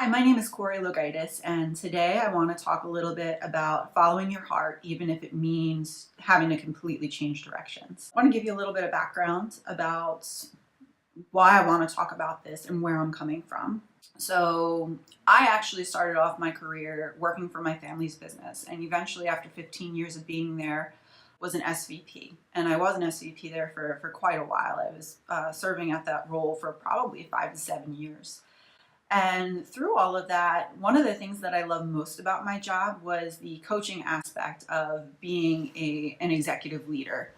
Hi, my name is Corey Logaitis, and today I want to talk a little bit about following your heart, even if it means having to completely change directions. I want to give you a little bit of background about why I want to talk about this and where I'm coming from. So, I actually started off my career working for my family's business, and eventually, after 15 years of being there, was an SVP. And I was an SVP there for quite a while. I was serving at that role for probably 5 to 7 years. And through all of that, one of the things that I love most about my job was the coaching aspect of being an executive leader.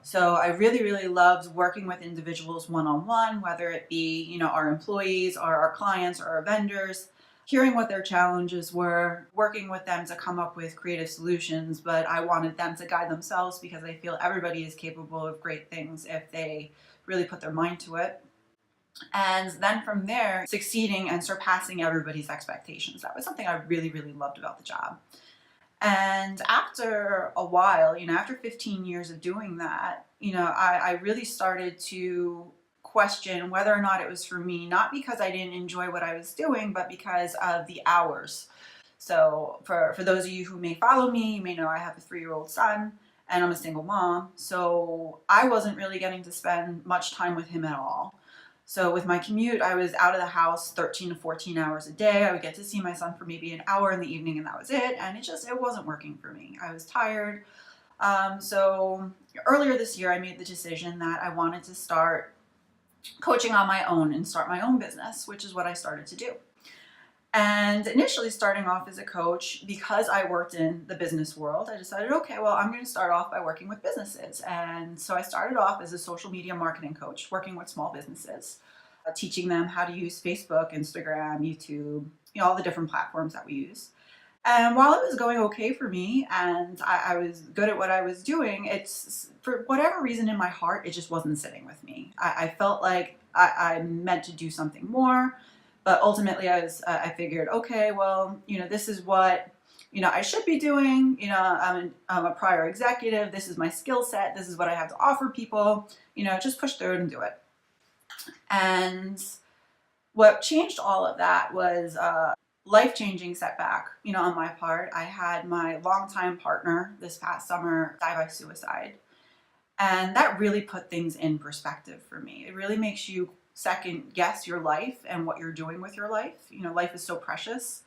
So I really, really loved working with individuals one-on-one, whether it be, our employees or our clients or our vendors, hearing what their challenges were, working with them to come up with creative solutions. But I wanted them to guide themselves because I feel everybody is capable of great things if they really put their mind to it. And then from there, succeeding and surpassing everybody's expectations. That was something I really, really loved about the job. And after a while, after 15 years of doing that, I really started to question whether or not it was for me, not because I didn't enjoy what I was doing, but because of the hours. So for those of you who may follow me, you may know I have a 3-year-old son and I'm a single mom. So I wasn't really getting to spend much time with him at all. So with my commute, I was out of the house 13 to 14 hours a day. I would get to see my son for maybe an hour in the evening and that was it. And it wasn't working for me. I was tired. So earlier this year, I made the decision that I wanted to start coaching on my own and start my own business, which is what I started to do. And initially starting off as a coach, because I worked in the business world, I decided, okay, well, I'm going to start off by working with businesses. And so I started off as a social media marketing coach, working with small businesses, teaching them how to use Facebook, Instagram, YouTube, all the different platforms that we use. And while it was going okay for me and I was good at what I was doing, it's for whatever reason in my heart, it just wasn't sitting with me. I felt like I meant to do something more. But ultimately, I figured, okay, well, this is what, I should be doing. I'm a prior executive. This is my skill set. This is what I have to offer people. Just push through it and do it. And what changed all of that was a life-changing setback, on my part. I had my longtime partner this past summer die by suicide. And that really put things in perspective for me. It really makes you second guess your life and what you're doing with your life. Life is so precious.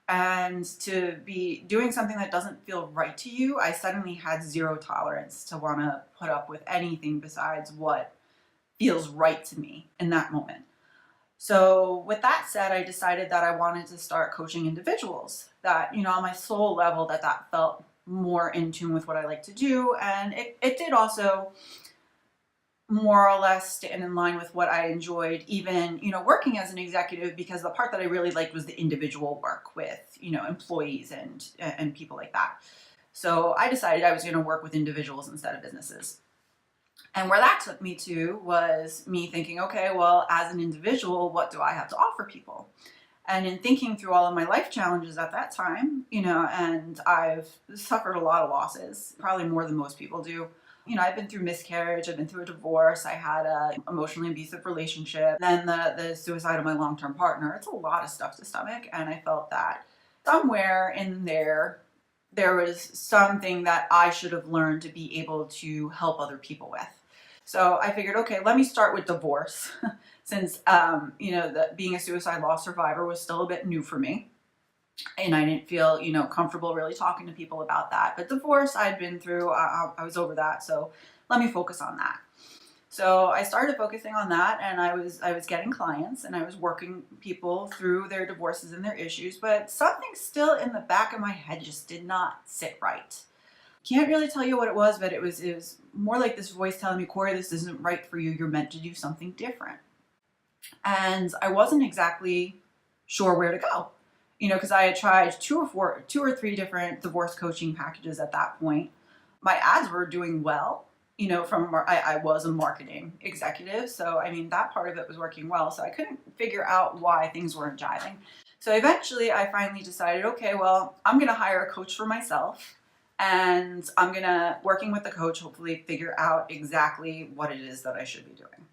And to be doing something that doesn't feel right to you, I suddenly had zero tolerance to want to put up with anything besides what feels right to me in that moment. So with that said, I decided that I wanted to start coaching individuals that, on my soul level, that felt more in tune with what I like to do. And it did also more or less stand in line with what I enjoyed, even, working as an executive, because the part that I really liked was the individual work with, employees and people like that. So I decided I was going to work with individuals instead of businesses. And where that took me to was me thinking, okay, well, as an individual, what do I have to offer people? And in thinking through all of my life challenges at that time, and I've suffered a lot of losses, probably more than most people do. I've been through miscarriage, I've been through a divorce, I had an emotionally abusive relationship, then the suicide of my long-term partner. It's a lot of stuff to stomach, and I felt that somewhere in there was something that I should have learned to be able to help other people with. So I figured, okay, let me start with divorce, since being a suicide loss survivor was still a bit new for me. And I didn't feel, comfortable really talking to people about that. But divorce, I'd been through, I was over that. So let me focus on that. So I started focusing on that, and I was getting clients and I was working people through their divorces and their issues. But something still in the back of my head just did not sit right. Can't really tell you what it was, but it was more like this voice telling me, Corey, this isn't right for you. You're meant to do something different. And I wasn't exactly sure where to go. Because I had tried 2 or 3 different divorce coaching packages at that point. My ads were doing well, I was a marketing executive. So, that part of it was working well. So I couldn't figure out why things weren't jiving. So eventually I finally decided, okay, well, I'm going to hire a coach for myself. And I'm going to, working with the coach, hopefully figure out exactly what it is that I should be doing.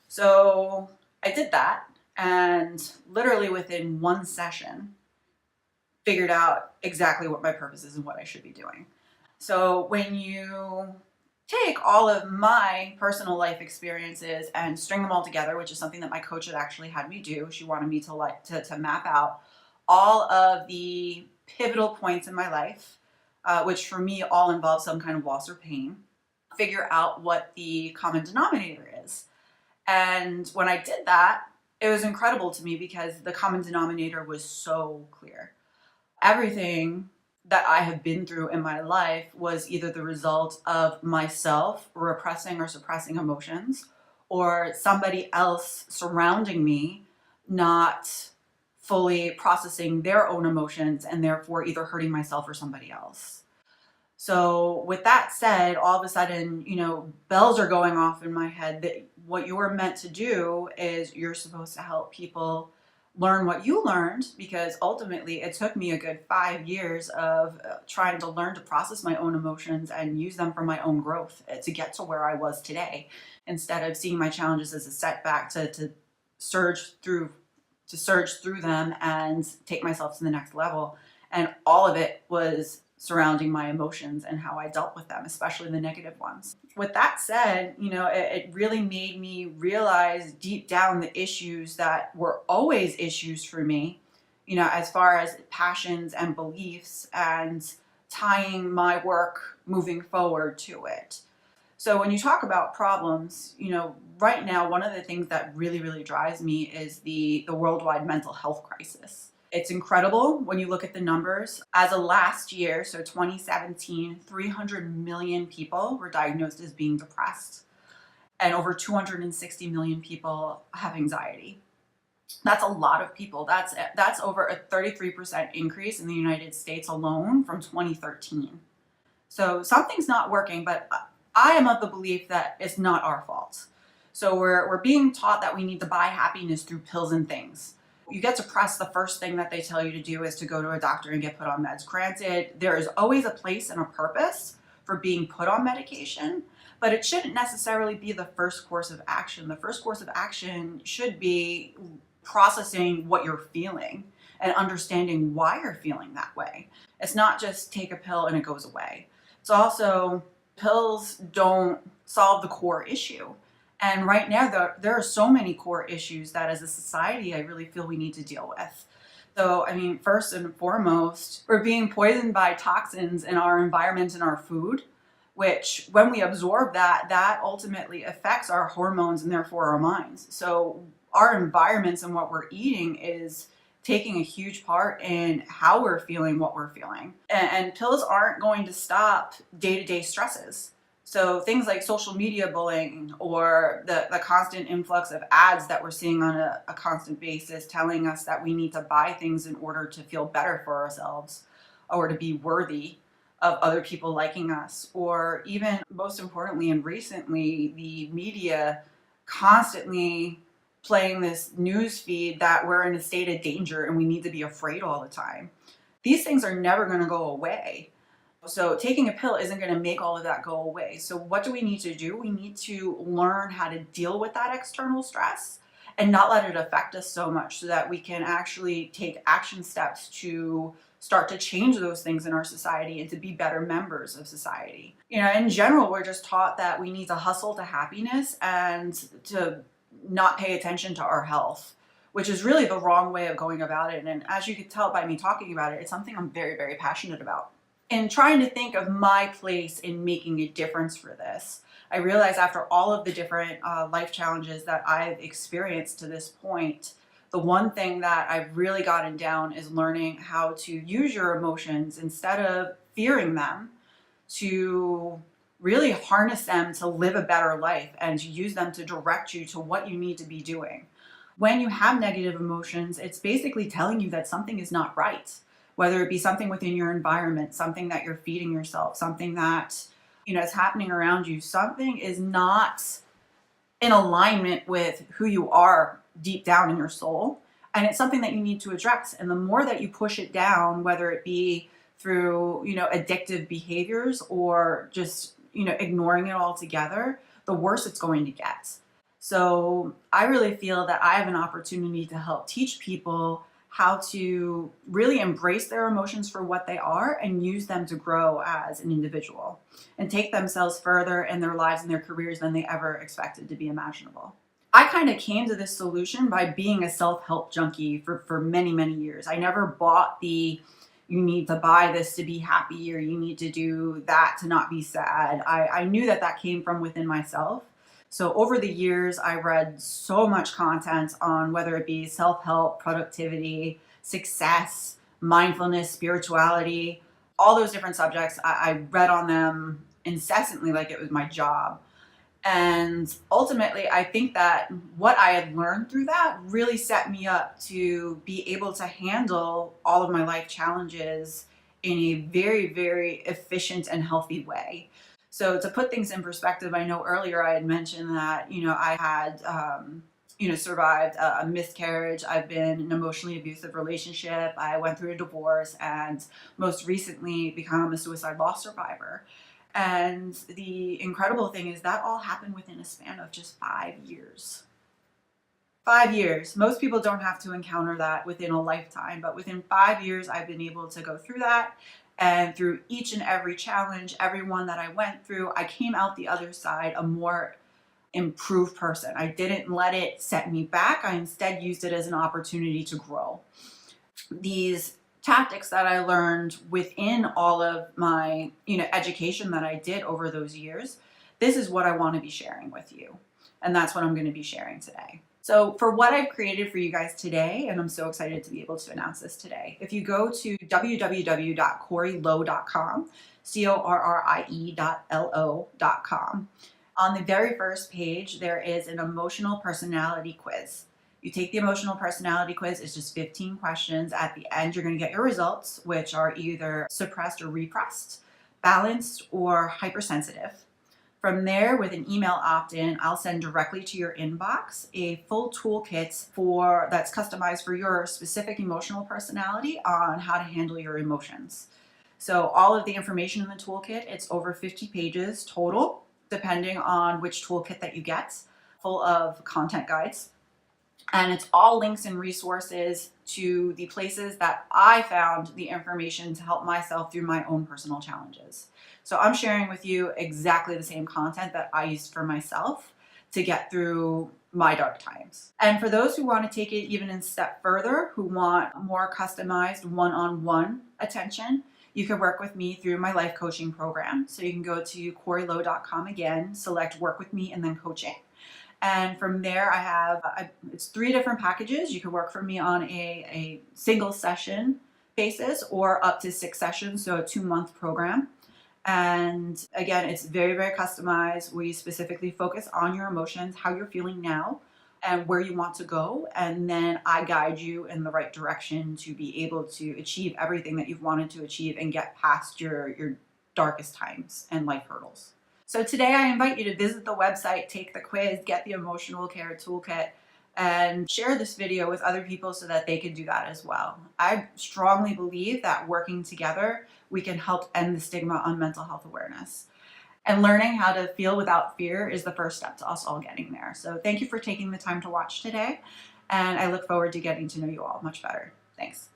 So I did that. and literally within one session figured out exactly what my purpose is and what I should be doing. So when you take all of my personal life experiences and string them all together, which is something that my coach had actually had me do. She wanted me to map out all of the pivotal points in my life, which for me all involve some kind of loss or pain, figure out what the common denominator is. And when I did that, it was incredible to me because the common denominator was so clear. Everything that I have been through in my life was either the result of myself repressing or suppressing emotions, or somebody else surrounding me not fully processing their own emotions and therefore either hurting myself or somebody else. So with that said, all of a sudden, bells are going off in my head that what you're meant to do is you're supposed to help people learn what you learned, because ultimately it took me a good 5 years of trying to learn to process my own emotions and use them for my own growth to get to where I was today, instead of seeing my challenges as a setback to surge through them and take myself to the next level. And all of it was surrounding my emotions and how I dealt with them, especially the negative ones. With that said, it really made me realize deep down the issues that were always issues for me, as far as passions and beliefs and tying my work moving forward to it. So when you talk about problems, right now, one of the things that really, really drives me is the worldwide mental health crisis. It's incredible when you look at the numbers. As of last year, so 2017, 300 million people were diagnosed as being depressed, and over 260 million people have anxiety. That's a lot of people. That's over a 33% increase in the United States alone from 2013. So something's not working, but I am of the belief that it's not our fault. So we're being taught that we need to buy happiness through pills and things. You get depressed, the first thing that they tell you to do is to go to a doctor and get put on meds. Granted, there is always a place and a purpose for being put on medication, but it shouldn't necessarily be the first course of action. The first course of action should be processing what you're feeling and understanding why you're feeling that way. It's not just take a pill and it goes away. It's also, pills don't solve the core issue. And right now, there are so many core issues that as a society, I really feel we need to deal with. So, first and foremost, we're being poisoned by toxins in our environment and our food, which when we absorb that ultimately affects our hormones and therefore our minds. So our environments and what we're eating is taking a huge part in how we're feeling, what we're feeling. And pills aren't going to stop day-to-day stresses. So things like social media bullying or the constant influx of ads that we're seeing on a constant basis telling us that we need to buy things in order to feel better for ourselves or to be worthy of other people liking us. Or even most importantly and recently, the media constantly playing this news feed that we're in a state of danger and we need to be afraid all the time. These things are never going to go away. So taking a pill isn't going to make all of that go away. So what do we need to do? We need to learn how to deal with that external stress and not let it affect us so much, so that we can actually take action steps to start to change those things in our society and to be better members of society. In general, we're just taught that we need to hustle to happiness and to not pay attention to our health, which is really the wrong way of going about it. And as you can tell by me talking about it, it's something I'm very, very passionate about. And trying to think of my place in making a difference for this, I realized after all of the different life challenges that I've experienced to this point, the one thing that I've really gotten down is learning how to use your emotions instead of fearing them, to really harness them to live a better life and to use them to direct you to what you need to be doing. When you have negative emotions, it's basically telling you that something is not right. Whether it be something within your environment, something that you're feeding yourself, something that is happening around you, something is not in alignment with who you are deep down in your soul, and it's something that you need to address. And the more that you push it down, whether it be through addictive behaviors or just ignoring it altogether, the worse it's going to get. So I really feel that I have an opportunity to help teach people how to really embrace their emotions for what they are and use them to grow as an individual and take themselves further in their lives and their careers than they ever expected to be imaginable. I kind of came to this solution by being a self-help junkie for many, many years. I never bought the you need to buy this to be happy or you need to do that to not be sad. I knew that that came from within myself. So over the years, I read so much content on whether it be self-help, productivity, success, mindfulness, spirituality, all those different subjects. I read on them incessantly like it was my job. And ultimately, I think that what I had learned through that really set me up to be able to handle all of my life challenges in a very, very efficient and healthy way. So to put things in perspective, I know earlier I had mentioned that, I had, survived a miscarriage. I've been in an emotionally abusive relationship. I went through a divorce and most recently become a suicide loss survivor. And the incredible thing is that all happened within a span of just 5 years. 5 years. Most people don't have to encounter that within a lifetime, but within 5 years, I've been able to go through that. And through each and every challenge, every one that I went through, I came out the other side a more improved person. I didn't let it set me back. I instead used it as an opportunity to grow. These tactics that I learned within all of my, education that I did over those years, this is what I want to be sharing with you. And that's what I'm going to be sharing today. So for what I've created for you guys today, and I'm so excited to be able to announce this today, if you go to www.corrielow.com, corrie.lo.com, on the very first page, there is an emotional personality quiz. You take the emotional personality quiz, it's just 15 questions. At the end, you're going to get your results, which are either suppressed or repressed, balanced or hypersensitive. From there, with an email opt-in, I'll send directly to your inbox a full toolkit that's customized for your specific emotional personality on how to handle your emotions. So all of the information in the toolkit, it's over 50 pages total, depending on which toolkit that you get, full of content guides. And it's all links and resources to the places that I found the information to help myself through my own personal challenges. So I'm sharing with you exactly the same content that I used for myself to get through my dark times. And for those who want to take it even a step further, who want more customized one-on-one attention, you can work with me through my life coaching program. So you can go to corrielow.com again, select work with me and then coaching. And from there, I have, it's 3 different packages. You can work for me on a single session basis or up to 6 sessions, so a 2-month program. And again, it's very, very customized. We specifically focus on your emotions, how you're feeling now, and where you want to go. And then I guide you in the right direction to be able to achieve everything that you've wanted to achieve and get past your darkest times and life hurdles. So today I invite you to visit the website, take the quiz, get the emotional care toolkit, and share this video with other people so that they can do that as well. I strongly believe that working together, we can help end the stigma on mental health awareness. And learning how to feel without fear is the first step to us all getting there. So thank you for taking the time to watch today, and I look forward to getting to know you all much better. Thanks.